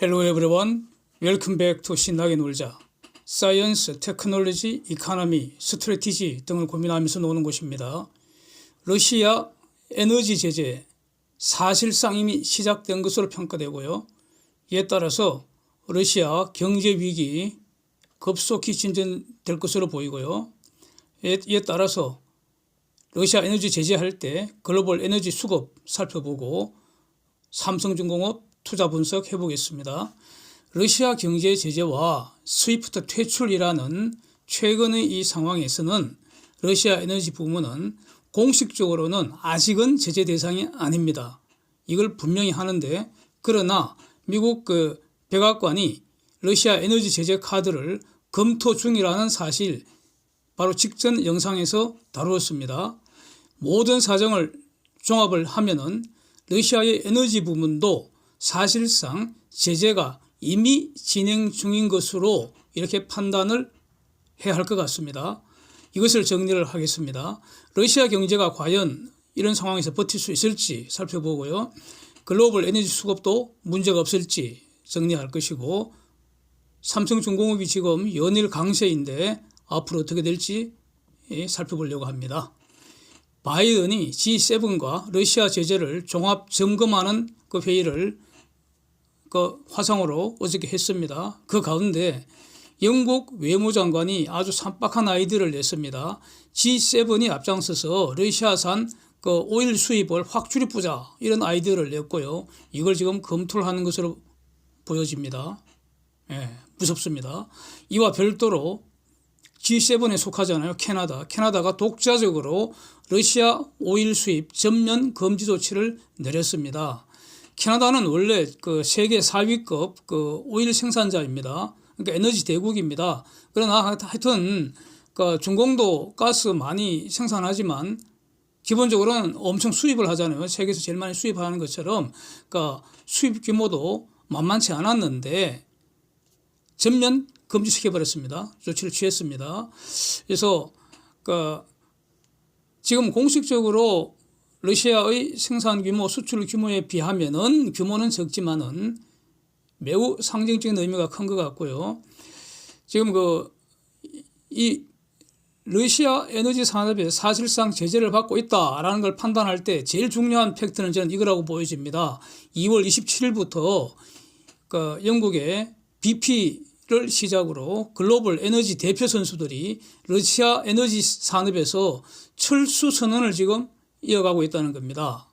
Hello everyone. Welcome back to 신나게 놀자. 사이언스, 테크놀로지, 이코노미, 스트래티지 등을 고민하면서 노는 곳입니다. 러시아 에너지 제재 사실상 이미 시작된 것으로 평가되고요. 이에 따라서 러시아 경제 위기 급속히 진전될 것으로 보이고요. 이에 따라서 러시아 에너지 제재할 때 글로벌 에너지 수급 살펴보고 삼성중공업 투자 분석 해보겠습니다. 러시아 경제 제재와 스위프트 퇴출이라는 최근의 이 상황에서는 러시아 에너지 부문은 공식적으로는 아직은 제재 대상이 아닙니다. 이걸 분명히 하는데, 그러나 미국 백악관이 러시아 에너지 제재 카드를 검토 중이라는 사실 바로 직전 영상에서 다루었습니다. 모든 사정을 종합을 하면은 러시아의 에너지 부문도 사실상 제재가 이미 진행 중인 것으로 이렇게 판단을 해야 할 것 같습니다. 이것을 정리를 하겠습니다. 러시아 경제가 과연 이런 상황에서 버틸 수 있을지 살펴보고요. 글로벌 에너지 수급도 문제가 없을지 정리할 것이고, 삼성중공업이 지금 연일 강세인데 앞으로 어떻게 될지 살펴보려고 합니다. 바이든이 G7과 러시아 제재를 종합 점검하는 그 회의를 화상으로 어저께 했습니다. 그 가운데 영국 외무장관이 아주 쌈박한 아이디어를 냈습니다. G7이 앞장서서 러시아산 오일 수입을 확 줄여보자, 이런 아이디어를 냈고요. 이걸 지금 검토를 하는 것으로 보여집니다. 무섭습니다. 이와 별도로 G7에 속하잖아요. 캐나다가 독자적으로 러시아 오일 수입 전면 금지 조치를 내렸습니다. 캐나다는 원래 세계 4위급 오일 생산자입니다. 그러니까 에너지 대국입니다. 그러나 하여튼 중공도 가스 많이 생산하지만 기본적으로는 엄청 수입을 하잖아요. 세계에서 제일 많이 수입하는 것처럼 수입 규모도 만만치 않았는데 전면 금지시켜버렸습니다. 조치를 취했습니다. 그래서 지금 공식적으로 러시아의 생산 규모, 수출 규모에 비하면은 규모는 적지만은 매우 상징적인 의미가 큰 것 같고요. 지금 이 러시아 에너지 산업에 사실상 제재를 받고 있다라는 걸 판단할 때 제일 중요한 팩트는 저는 이거라고 보여집니다. 2월 27일부터 영국의 BP를 시작으로 글로벌 에너지 대표 선수들이 러시아 에너지 산업에서 철수 선언을 지금 이어가고 있다는 겁니다.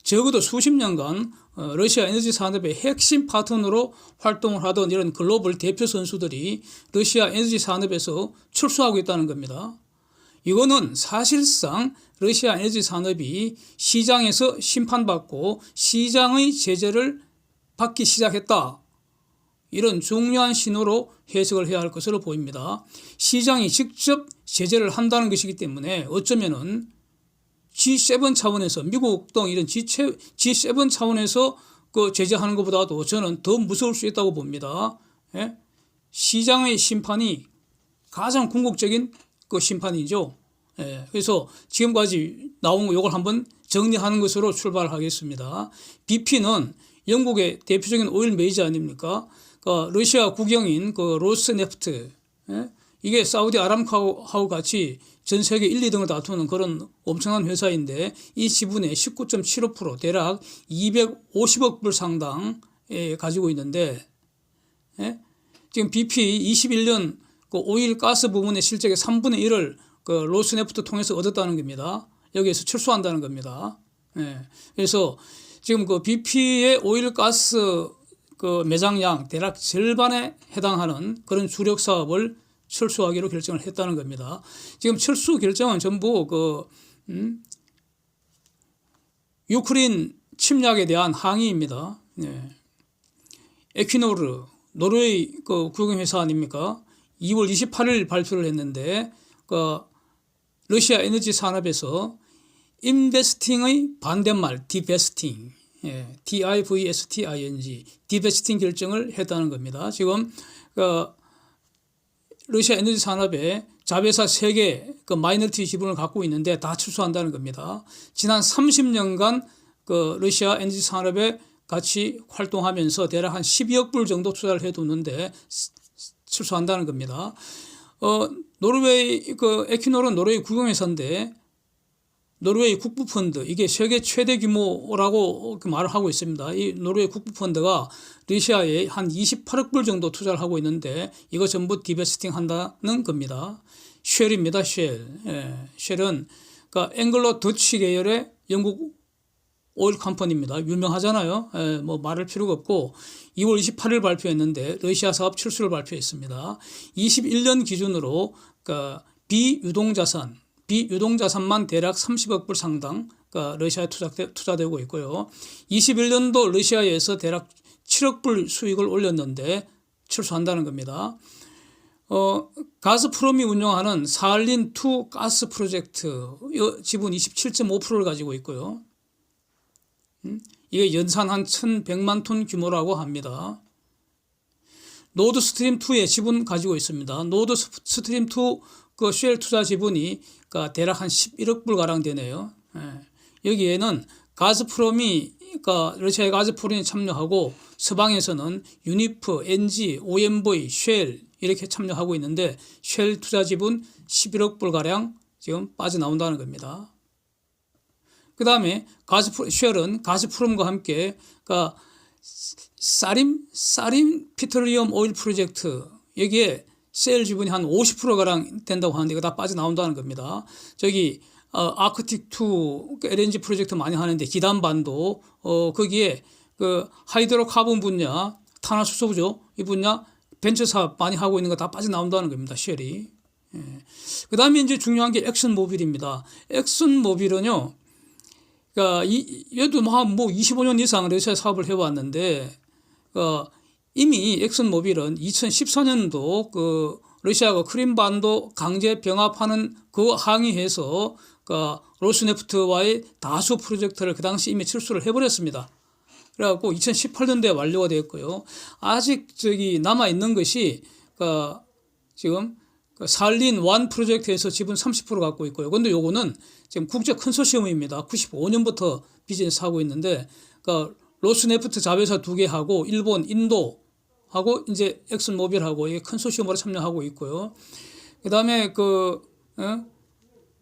적어도 수십 년간 러시아 에너지 산업의 핵심 파트너로 활동을 하던 이런 글로벌 대표 선수들이 러시아 에너지 산업에서 철수하고 있다는 겁니다. 이거는 사실상 러시아 에너지 산업이 시장에서 심판받고 시장의 제재를 받기 시작했다, 이런 중요한 신호로 해석을 해야 할 것으로 보입니다. 시장이 직접 제재를 한다는 것이기 때문에 어쩌면은 G7 차원에서, 미국 등 이런 G7 차원에서 제재하는 것보다도 저는 더 무서울 수 있다고 봅니다. 시장의 심판이 가장 궁극적인 심판이죠. 그래서 지금까지 나온 거 이걸 한번 정리하는 것으로 출발하겠습니다. BP는 영국의 대표적인 오일 메이저 아닙니까? 러시아 국영인 로스네프트, 이게 사우디 아람코하고 같이 전 세계 1, 2등을 다투는 그런 엄청난 회사인데, 이 지분의 19.75% 대략 250억 불 상당 가지고 있는데, 지금 BP 21년 오일 가스 부문의 실적의 3분의 1을 로스네프트 통해서 얻었다는 겁니다. 여기에서 철수한다는 겁니다. 그래서 지금 BP의 오일 가스 매장량 대략 절반에 해당하는 그런 주력 사업을 철수하기로 결정을 했다는 겁니다. 지금 철수 결정은 전부 유크레인 침략에 대한 항의입니다. 에퀴노르, 노르웨이 국영회사 아닙니까? 2월 28일 발표를 했는데 러시아 에너지 산업에서 인베스팅의 반대말 디베스팅, DIVSTING, 디베스팅 결정을 했다는 겁니다. 지금 러시아 에너지 산업에 자회사 3개 마이너리티 지분을 갖고 있는데 다 철수한다는 겁니다. 지난 30년간 러시아 에너지 산업의 같이 활동하면서 대략 한 12억 불 정도 투자를 해두는데 출소한다는 겁니다. 노르웨이 에퀴놀은 노르웨이 국영회사인데 노르웨이 국부펀드, 이게 세계 최대 규모라고 말을 하고 있습니다. 이 노르웨이 국부펀드가 러시아에 한 28억 불 정도 투자를 하고 있는데 이거 전부 디베스팅 한다는 겁니다. 쉘입니다. 쉘. 쉘은 그러니까 앵글로 더치 계열의 영국 오일 컴퍼니입니다. 유명하잖아요. 뭐 말할 필요가 없고 2월 28일 발표했는데 러시아 사업 철수를 발표했습니다. 21년 기준으로 그러니까 비유동자산만 대략 30억 불 상당 러시아에 투자되고 있고요. 21년도 러시아에서 대략 7억 불 수익을 올렸는데 출소한다는 겁니다. 가스프롬이 운영하는 사할린2 가스 프로젝트 지분 27.5%를 가지고 있고요. 이게 연산 한 1,100만 톤 규모라고 합니다. 노드스트림2의 지분 가지고 있습니다. 노드스트림2 쉘 투자 지분이 대략 한 11억 불 가량 되네요. 여기에는 가스프롬이 러시아의 가스프롬이 참여하고 서방에서는 유니프, NG, OMV, 쉘 이렇게 참여하고 있는데 쉘 투자 지분 11억 불 가량 지금 빠져나온다는 겁니다. 그 다음에 쉘은 가스프롬과 함께 사림 피트리엄 오일 프로젝트 여기에 셀 지분이 한 50%가량 된다고 하는데 이거 다 빠져나온다는 겁니다. 저기 아크틱2 LNG 프로젝트 많이 하는데 기단반도 거기에 하이드로카본 분야, 탄화수소죠. 이 분야 벤처 사업 많이 하고 있는 거 다 빠져나온다는 겁니다. 쉘이. 그 다음에 이제 중요한 게 엑슨모빌입니다. 엑슨모빌은요. 얘도 뭐 25년 이상 러시아 사업을 해왔는데 이미 엑슨모빌은 2014년도 러시아가 크림반도 강제 병합하는 그 항의해서 로스네프트와의 다수 프로젝트를 그 당시 이미 철수를 해버렸습니다. 그래갖고 2018년도에 완료가 되었고요. 아직 남아 있는 것이 지금 살린 1 프로젝트에서 지분 30% 갖고 있고요. 그런데 요거는 지금 국제 컨소시엄입니다. 95년부터 비즈니스 하고 있는데 로스네프트 자회사 2개 하고 일본, 인도 하고 이제 엑슨모빌하고 이게 컨소시엄으로 참여하고 있고요. 그다음에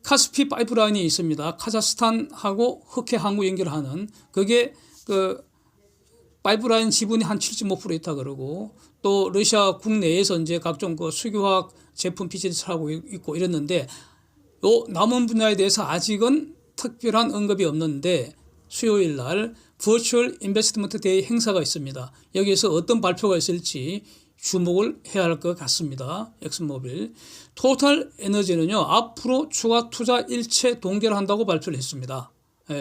카스피 파이프라인이 있습니다. 카자흐스탄하고 흑해 항구 연결하는 그게 파이프라인 지분이 한 7.5% 있다 그러고 또 러시아 국내에서 이제 각종 석유화학 제품 비즈니스를 하고 있고 이랬는데 요 남은 분야에 대해서 아직은 특별한 언급이 없는데 수요일 날 버추얼 인베스트먼트 데이 행사가 있습니다. 여기에서 어떤 발표가 있을지 주목을 해야 할 것 같습니다. 엑슨모빌. 토탈 에너지는요. 앞으로 추가 투자 일체 동결한다고 발표를 했습니다.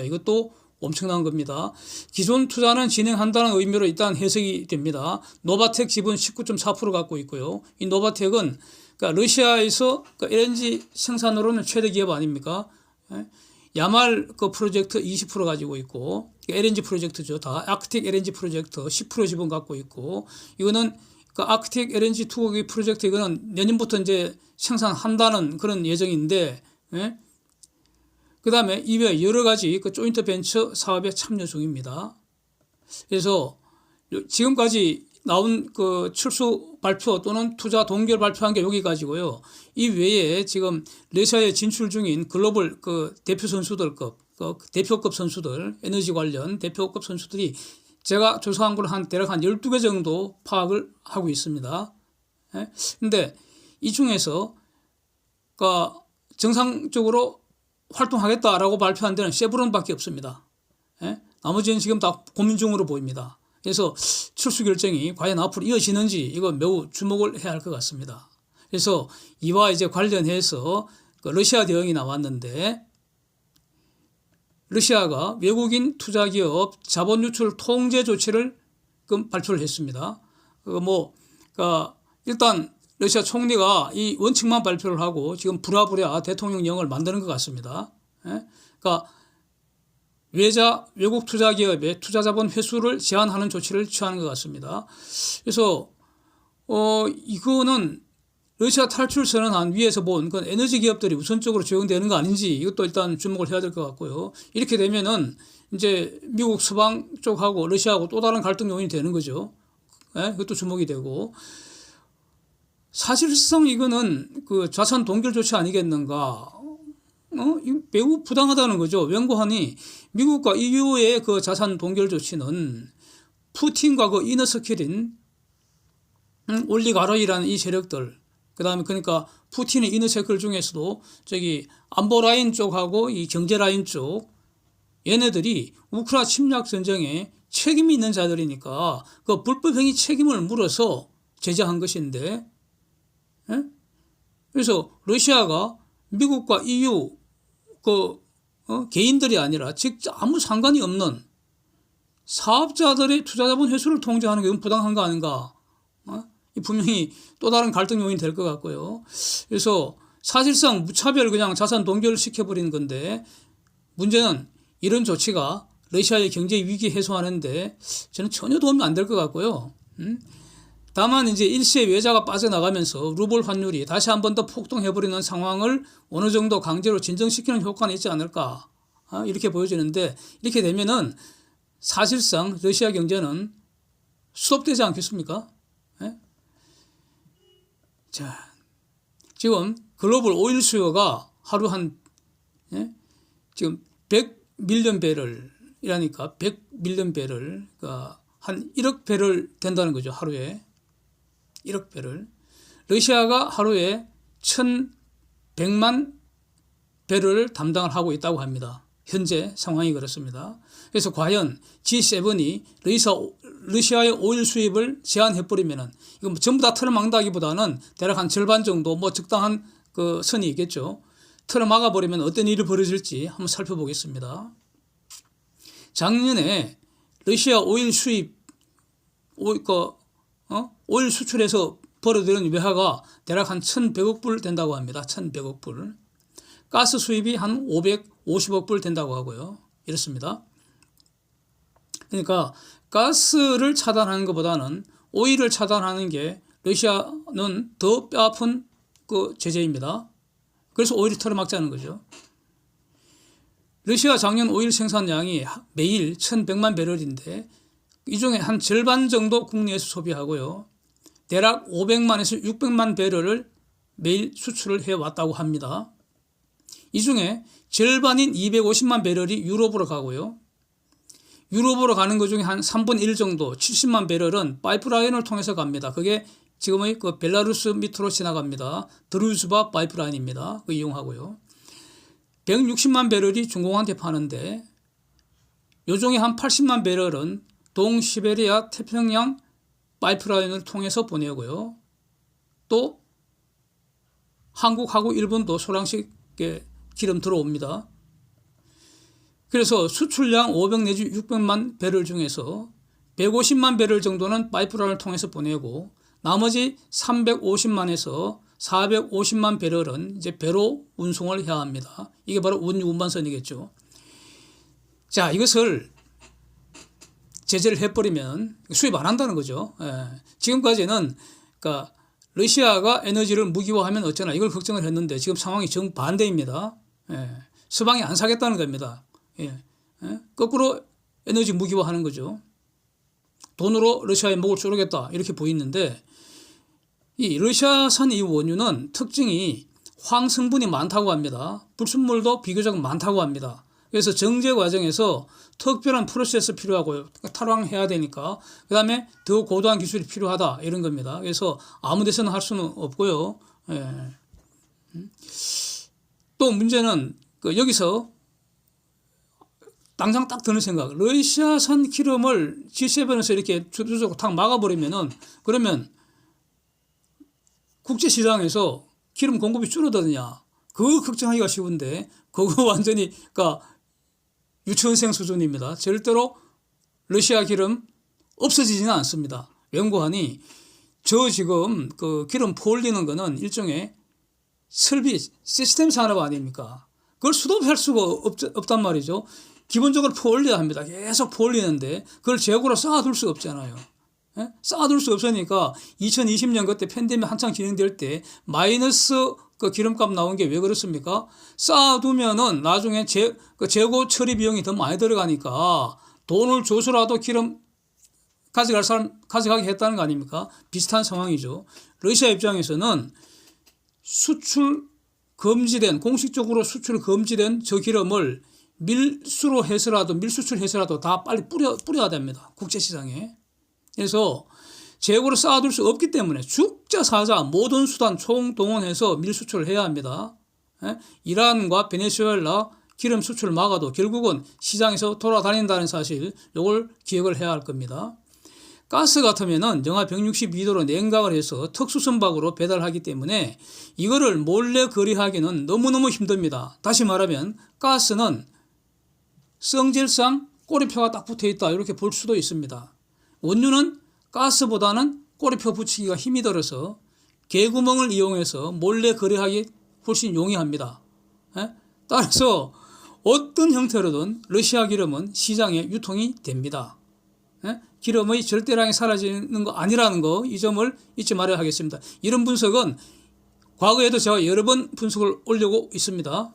이것도 엄청난 겁니다. 기존 투자는 진행한다는 의미로 일단 해석이 됩니다. 노바텍 지분 19.4% 갖고 있고요. 이 노바텍은 러시아에서 LNG 생산으로는 최대 기업 아닙니까? 야말 프로젝트 20% 가지고 있고 LNG 프로젝트죠. 다 아크틱 LNG 프로젝트 10% 지분 갖고 있고 이거는 아크틱 LNG 2 프로젝트 이거는 내년부터 이제 생산한다는 그런 예정인데 그 다음에 이외 여러 가지 조인트 벤처 사업에 참여 중입니다. 그래서 지금까지 나온 출수 발표 또는 투자 동결 발표한 게 여기까지고요. 이 외에 지금 러시아에 진출 중인 글로벌 대표 선수들급, 대표급 선수들, 에너지 관련 대표급 선수들이 제가 조사한 걸 대략 한 12개 정도 파악을 하고 있습니다. 근데 이 중에서 정상적으로 활동하겠다라고 발표한 데는 쉐브론밖에 없습니다. 나머지는 지금 다 고민 중으로 보입니다. 그래서 출수 결정이 과연 앞으로 이어지는지 이거 매우 주목을 해야 할 것 같습니다. 그래서 이와 이제 관련해서 러시아 대응이 나왔는데 러시아가 외국인 투자기업 자본 유출 통제 조치를 발표를 했습니다. 일단 러시아 총리가 이 원칙만 발표를 하고 지금 부랴부랴 대통령령을 만드는 것 같습니다. 외국 투자기업의 투자자본 회수를 제한하는 조치를 취하는 것 같습니다. 그래서 이거는 러시아 탈출 선언안 위에서 본 에너지 기업들이 우선적으로 적용되는 거 아닌지 이것도 일단 주목을 해야 될 것 같고요. 이렇게 되면은 이제 미국 서방 쪽하고 러시아하고 또 다른 갈등 요인이 되는 거죠. 예? 그것도 주목이 되고 사실상 이거는 그 자산 동결 조치 아니겠는가? 매우 부당하다는 거죠. 맹고하니 미국과 EU의 그 자산 동결 조치는 푸틴과 그 이너서클인 올리가르이라는 이 세력들, 그다음에 그러니까 푸틴의 이너서클 중에서도 저기 안보 라인 쪽하고 이 경제 라인 쪽 얘네들이 우크라이나 침략 전쟁에 책임이 있는 자들이니까 그 불법 행위 책임을 물어서 제재한 것인데, 예? 그래서 러시아가 미국과 EU 개인들이 아니라 직접 아무 상관이 없는 사업자들의 투자자본 회수를 통제하는 게 부당한 거 아닌가? 분명히 또 다른 갈등 요인이 될 것 같고요. 그래서 사실상 무차별 그냥 자산 동결을 시켜버리는 건데 문제는 이런 조치가 러시아의 경제 위기 해소하는데 저는 전혀 도움이 안 될 것 같고요. 다만 이제 일시에 외자가 빠져나가면서 루블 환율이 다시 한 번 더 폭등해버리는 상황을 어느 정도 강제로 진정시키는 효과는 있지 않을까 이렇게 보여지는데 이렇게 되면은 사실상 러시아 경제는 수습되지 않겠습니까? 예? 자, 지금 글로벌 오일 수요가 하루 지금 100밀리언 배럴이라니까 100밀리언 배럴, 그러니까 한 1억 배럴 된다는 거죠. 하루에 1억 배럴. 러시아가 하루에 1,100만 배럴을 담당을 하고 있다고 합니다. 현재 상황이 그렇습니다. 그래서 과연 G7이 러시아의 오일 수입을 제한해버리면은 이거 전부 다 틀어막는다기보다는 대략 한 절반 정도 적당한 그 선이 있겠죠. 틀어막아버리면 어떤 일이 벌어질지 한번 살펴보겠습니다. 작년에 러시아 오일 수입, 오일 수출에서 벌어들인 외화가 대략 한 1,100억 불 된다고 합니다. 1,100억 불. 가스 수입이 한 550억 불 된다고 하고요. 이렇습니다. 그러니까 가스를 차단하는 것보다는 오일을 차단하는 게 러시아는 더 뼈아픈 그 제재입니다. 그래서 오일이 털어막자는 거죠. 러시아 작년 오일 생산량이 매일 1,100만 배럴인데 이 중에 한 절반 정도 국내에서 소비하고요. 대략 500만에서 600만 배럴을 매일 수출을 해왔다고 합니다. 이 중에 절반인 250만 배럴이 유럽으로 가고요. 유럽으로 가는 것 중에 한 3분의 1 정도 70만 배럴은 파이프라인을 통해서 갑니다. 그게 지금의 그 벨라루스 밑으로 지나갑니다. 드루즈바 파이프라인입니다. 그 이용하고요. 160만 배럴이 중공한테 파는데 요 중에 한 80만 배럴은 동시베리아 태평양 파이프라인을 통해서 보내고요. 또 한국하고 일본도 소량씩 기름 들어옵니다. 그래서 수출량 500 내지 600만 배럴 중에서 150만 배럴 정도는 파이프라인을 통해서 보내고 나머지 350만에서 450만 배럴은 이제 배로 운송을 해야 합니다. 이게 바로 운반선이겠죠. 자, 이것을 제재를 해버리면 수입 안 한다는 거죠. 지금까지는 그러니까 러시아가 에너지를 무기화하면 어쩌나 이걸 걱정을 했는데 지금 상황이 정반대입니다. 서방이 안 사겠다는 겁니다. 거꾸로 에너지 무기화하는 거죠. 돈으로 러시아의 목을 조르겠다 이렇게 보이는데 이 러시아산 이 원유는 특징이 황성분이 많다고 합니다. 불순물도 비교적 많다고 합니다. 그래서 정제 과정에서 특별한 프로세스 필요하고요. 탈황해야 되니까. 그 다음에 더 고도한 기술이 필요하다 이런 겁니다. 그래서 아무 데서나 할 수는 없고요. 또 문제는 여기서 당장 딱 드는 생각. 러시아산 기름을 G7에서 이렇게 주도적으로 탁 막아버리면은 그러면 국제시장에서 기름 공급이 줄어드느냐. 그거 걱정하기가 쉬운데 그거 완전히 그러니까 유치원생 수준입니다. 절대로 러시아 기름 없어지지는 않습니다. 연구하니 저 지금 그 기름 퍼올리는 거는 일종의 설비 시스템 산업 아닙니까? 그걸 수도할 수가 없단 말이죠. 기본적으로 퍼올려야 합니다. 계속 퍼올리는데 그걸 재고로 쌓아둘 수가 없잖아요. 쌓아둘 수 없으니까 2020년 그때 팬데믹 한창 진행될 때 마이너스 그 기름값 나온 게 왜 그렇습니까? 쌓아두면은 나중에 재고 처리 비용이 더 많이 들어가니까 돈을 줘서라도 기름 가져갈 사람 가져가게 했다는 거 아닙니까? 비슷한 상황이죠. 러시아 입장에서는 수출 금지된, 공식적으로 수출 금지된 저 기름을 밀수출해서라도 다 빨리 뿌려야 됩니다. 국제시장에. 그래서 재고를 쌓아둘 수 없기 때문에 죽자 사자 모든 수단 총동원해서 밀수출을 해야 합니다. 이란과 베네수엘라 기름 수출 막아도 결국은 시장에서 돌아다닌다는 사실, 이걸 기억을 해야 할 겁니다. 가스 같으면은 영하 162도로 냉각을 해서 특수선박으로 배달하기 때문에 이거를 몰래 거래하기는 너무너무 힘듭니다. 다시 말하면 가스는 성질상 꼬리표가 딱 붙어 있다, 이렇게 볼 수도 있습니다. 원유는 가스보다는 꼬리표 붙이기가 힘이 들어서 개구멍을 이용해서 몰래 거래하기 훨씬 용이합니다. 따라서 어떤 형태로든 러시아 기름은 시장에 유통이 됩니다. 기름의 절대량이 사라지는 거 아니라는 거, 이 점을 잊지 말아야 하겠습니다. 이런 분석은 과거에도 제가 여러 번 분석을 올리고 있습니다.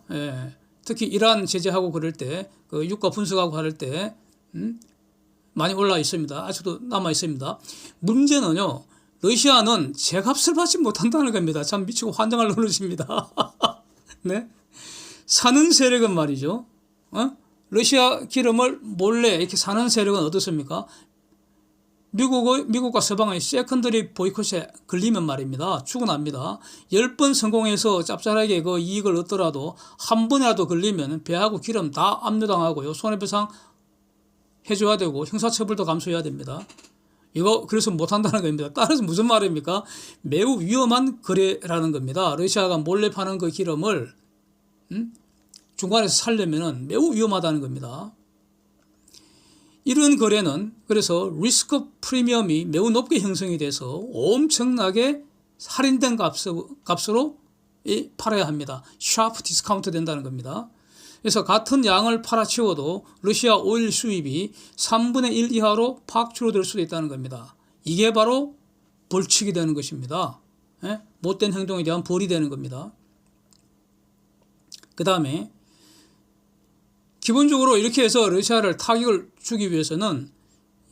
특히 이란 제재하고 그럴 때, 그 유가 분석하고 할 때 많이 올라 있습니다. 아직도 남아 있습니다. 문제는요, 러시아는 제값을 받지 못한다는 겁니다. 참 미치고 환장할 노릇입니다. 네? 사는 세력은 말이죠. 러시아 기름을 몰래 이렇게 사는 세력은 어떻습니까? 미국과 서방의 세컨더리 보이콧에 걸리면 말입니다. 죽어납니다. 10번 성공해서 짭짤하게 그 이익을 얻더라도 한 번이라도 걸리면 배하고 기름 다 압류당하고요. 손해배상 해줘야 되고 형사처벌도 감수해야 됩니다. 이거 그래서 못한다는 겁니다. 따라서 무슨 말입니까? 매우 위험한 거래라는 겁니다. 러시아가 몰래 파는 그 기름을 중간에서 살려면 매우 위험하다는 겁니다. 이런 거래는 그래서 리스크 프리미엄이 매우 높게 형성이 돼서 엄청나게 할인된 값으로 팔아야 합니다. 샤프 디스카운트 된다는 겁니다. 그래서 같은 양을 팔아치워도 러시아 오일 수입이 3분의 1 이하로 팍 줄어들 수도 있다는 겁니다. 이게 바로 벌칙이 되는 것입니다. 못된 행동에 대한 벌이 되는 겁니다. 그 다음에 기본적으로 이렇게 해서 러시아를 타격을 주기 위해서는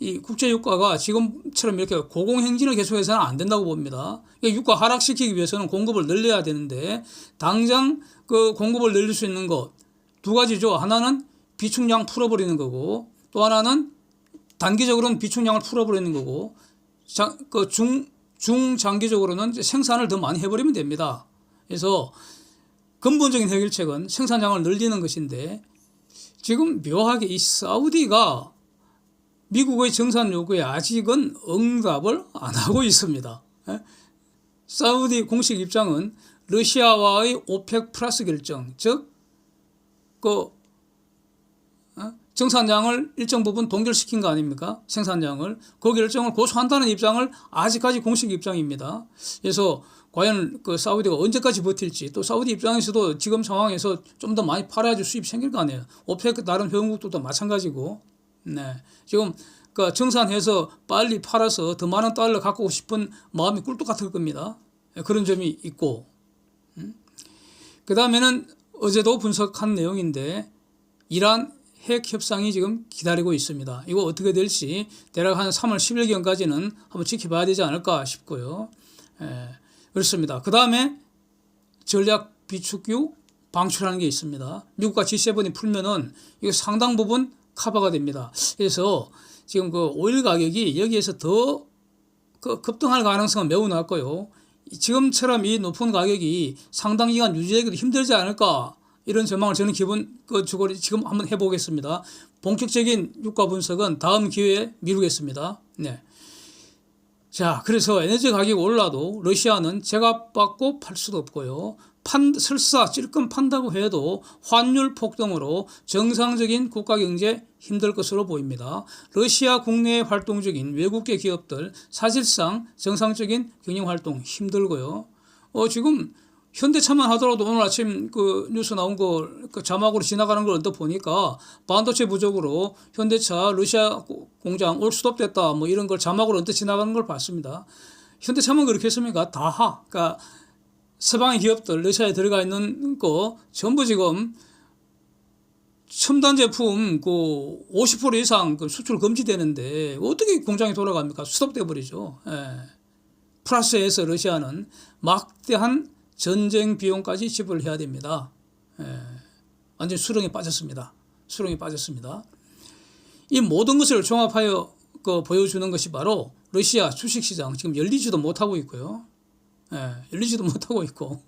이 국제유가가 지금처럼 이렇게 고공행진을 계속해서는 안 된다고 봅니다. 유가 하락시키기 위해서는 공급을 늘려야 되는데 당장 그 공급을 늘릴 수 있는 것 두 가지죠. 하나는 비축량 풀어버리는 거고, 또 하나는 단기적으로는 비축량을 풀어버리는 거고, 중장기적으로는 생산을 더 많이 해버리면 됩니다. 그래서 근본적인 해결책은 생산량을 늘리는 것인데, 지금 묘하게 이 사우디가 미국의 정산 요구에 아직은 응답을 안 하고 있습니다. 사우디 공식 입장은 러시아와의 오펙 플러스 결정, 즉 정산량을 일정 부분 동결시킨 거 아닙니까? 생산량을. 그 결정을 고수한다는 입장을 아직까지 공식 입장입니다. 그래서 과연 그 사우디가 언제까지 버틸지, 또 사우디 입장에서도 지금 상황에서 좀 더 많이 팔아야지 수입이 생길 거 아니에요. 오펙 다른 회원국들도 마찬가지고. 네. 지금 그 정산해서 빨리 팔아서 더 많은 달러 갖고 싶은 마음이 꿀떡 같을 겁니다. 그런 점이 있고. 그 다음에는 어제도 분석한 내용인데, 이란 핵 협상이 지금 기다리고 있습니다. 이거 어떻게 될지 대략 한 3월 10일경까지는 한번 지켜봐야 되지 않을까 싶고요. 그렇습니다. 그 다음에 전략 비축유 방출하는 게 있습니다. 미국과 G7이 풀면은 이거 상당 부분 커버가 됩니다. 그래서 지금 그 오일 가격이 여기에서 더 급등할 가능성은 매우 낮고요. 지금처럼 이 높은 가격이 상당 기간 유지하기도 힘들지 않을까, 이런 전망을 저는 지금 한번 해보겠습니다. 본격적인 유가 분석은 다음 기회에 미루겠습니다. 네. 자, 그래서 에너지 가격이 올라도 러시아는 제값받고 팔 수도 없고요. 설사 찔끔 판다고 해도 환율 폭등으로 정상적인 국가 경제 힘들 것으로 보입니다. 러시아 국내에 활동 중인 외국계 기업들 사실상 정상적인 경영 활동 힘들고요. 지금 현대차만 하더라도 오늘 아침 그 뉴스 나온 거 그 자막으로 지나가는 걸 언뜻 보니까 반도체 부족으로 현대차 러시아 공장 올 스톱됐다 뭐 이런 걸 자막으로 언뜻 지나가는 걸 봤습니다. 현대차만 그렇게 했습니까? 다하, 그러니까 서방의 기업들 러시아에 들어가 있는 거 전부 지금 첨단 제품 그 50% 이상 그 수출 금지되는데 어떻게 공장이 돌아갑니까? 스톱돼 버리죠. 예. 플러스해서 러시아는 막대한 전쟁 비용까지 지불을 해야 됩니다. 예. 완전 수렁에 빠졌습니다. 수렁에 빠졌습니다. 이 모든 것을 종합하여 보여주는 것이 바로 러시아 주식시장 지금 열리지도 못하고 있고요. 예, 열리지도 못하고 있고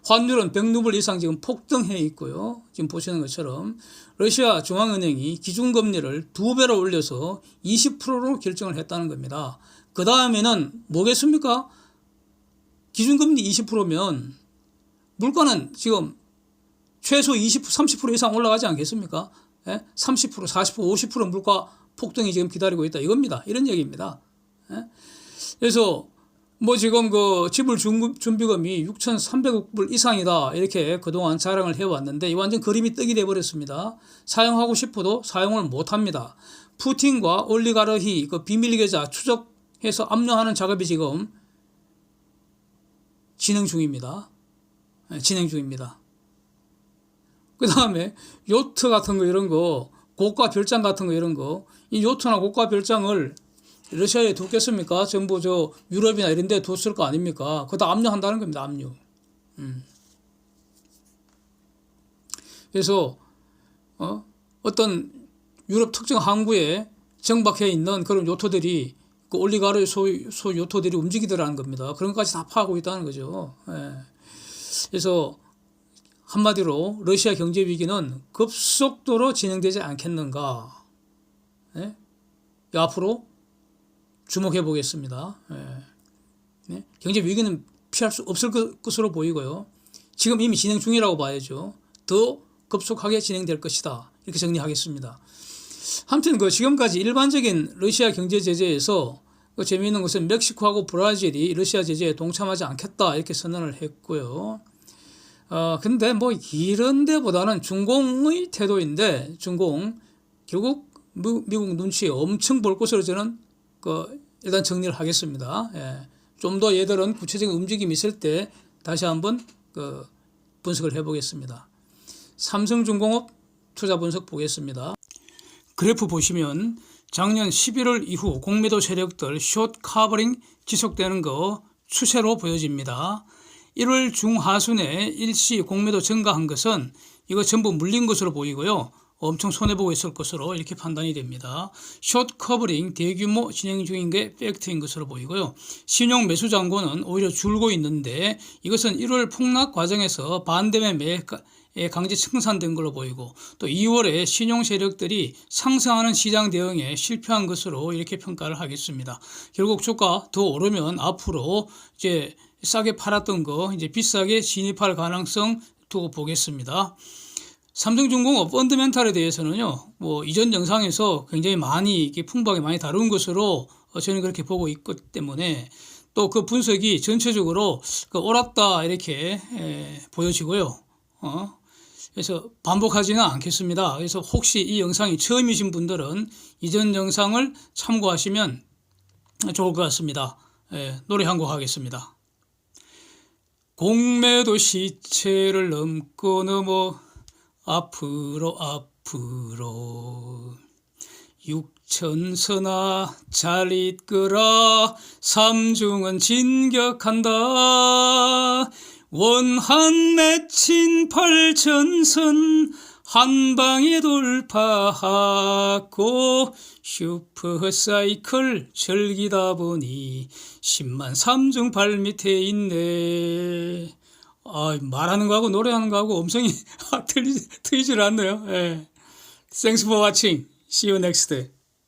환율은 100루블 이상 지금 폭등해 있고요. 지금 보시는 것처럼 러시아 중앙은행이 기준금리를 2배로 올려서 20%로 결정을 했다는 겁니다. 그 다음에는 뭐겠습니까? 기준금리 20%면 물가는 지금 최소 20, 30% 이상 올라가지 않겠습니까? 예? 30%, 40%, 50% 물가 폭등이 지금 기다리고 있다 이겁니다. 이런 얘기입니다. 예? 그래서 뭐 지금 그 지불 준비금이 6,300억 불 이상이다 이렇게 그동안 자랑을 해왔는데 이 완전 그림이 떡이 돼버렸습니다. 사용하고 싶어도 사용을 못합니다. 푸틴과 올리가르히 그 비밀 계좌 추적해서 압류하는 작업이 지금 진행 중입니다. 진행 중입니다. 그 다음에 요트 같은 거 이런 거 고가 별장 같은 거 이런 거 이 요트나 고가 별장을 러시아에 뒀겠습니까? 전부 저 유럽이나 이런 데 뒀을 거 아닙니까? 그거 다 압류한다는 겁니다. 압류. 그래서 어떤 유럽 특정 항구에 정박해 있는 그런 요트들이 그 올리가르 소 요트들이 움직이더라는 겁니다. 그런 것까지 다 파악하고 있다는 거죠. 예. 그래서 한마디로 러시아 경제 위기는 급속도로 진행되지 않겠는가? 예? 앞으로 주목해 보겠습니다. 예. 네? 경제 위기는 피할 수 없을 것으로 보이고요. 지금 이미 진행 중이라고 봐야죠. 더 급속하게 진행될 것이다. 이렇게 정리하겠습니다. 아무튼 그 지금까지 일반적인 러시아 경제 제재에서 그 재미있는 것은 멕시코하고 브라질이 러시아 제재에 동참하지 않겠다 이렇게 선언을 했고요. 근데 뭐 이런 데보다는 중공의 태도인데 중공 결국 미국 눈치에 엄청 볼 것으로 저는 일단 정리를 하겠습니다. 예. 좀 더 얘들은 구체적인 움직임이 있을 때 다시 한번 분석을 해보겠습니다. 삼성중공업 투자 분석 보겠습니다. 그래프 보시면 작년 11월 이후 공매도 세력들 숏 커버링 지속되는 거 추세로 보여집니다. 1월 중하순에 일시 공매도 증가한 것은 이거 전부 물린 것으로 보이고요. 엄청 손해보고 있을 것으로 이렇게 판단이 됩니다. 숏 커버링 대규모 진행 중인 게 팩트인 것으로 보이고요. 신용 매수 잔고는 오히려 줄고 있는데 이것은 1월 폭락 과정에서 반대매 강제 청산된 걸로 보이고 또 2월에 신용 세력들이 상승하는 시장 대응에 실패한 것으로 이렇게 평가를 하겠습니다. 결국 주가 더 오르면 앞으로 이제 싸게 팔았던 거 이제 비싸게 진입할 가능성 두고 보겠습니다. 삼성중공업 펀드멘탈에 대해서는요, 뭐 이전 영상에서 굉장히 많이 이렇게 풍부하게 많이 다룬 것으로 저는 그렇게 보고 있기 때문에 또 그 분석이 전체적으로 옳았다 이렇게 보여지고요. 그래서 반복하지는 않겠습니다. 그래서 혹시 이 영상이 처음이신 분들은 이전 영상을 참고하시면 좋을 것 같습니다. 노래 한 곡 하겠습니다. 공매도 시체를 넘고 넘어 앞으로 육천선아 잘 이끌어 삼중은 진격한다 원한 맺힌 팔천선 한방에 돌파하고 슈퍼사이클 즐기다 보니 10만 삼중 발밑에 있네. 말하는 거하고 노래하는 거하고 음성이 틀리질 않네요. 예. Thanks for watching. See you next day.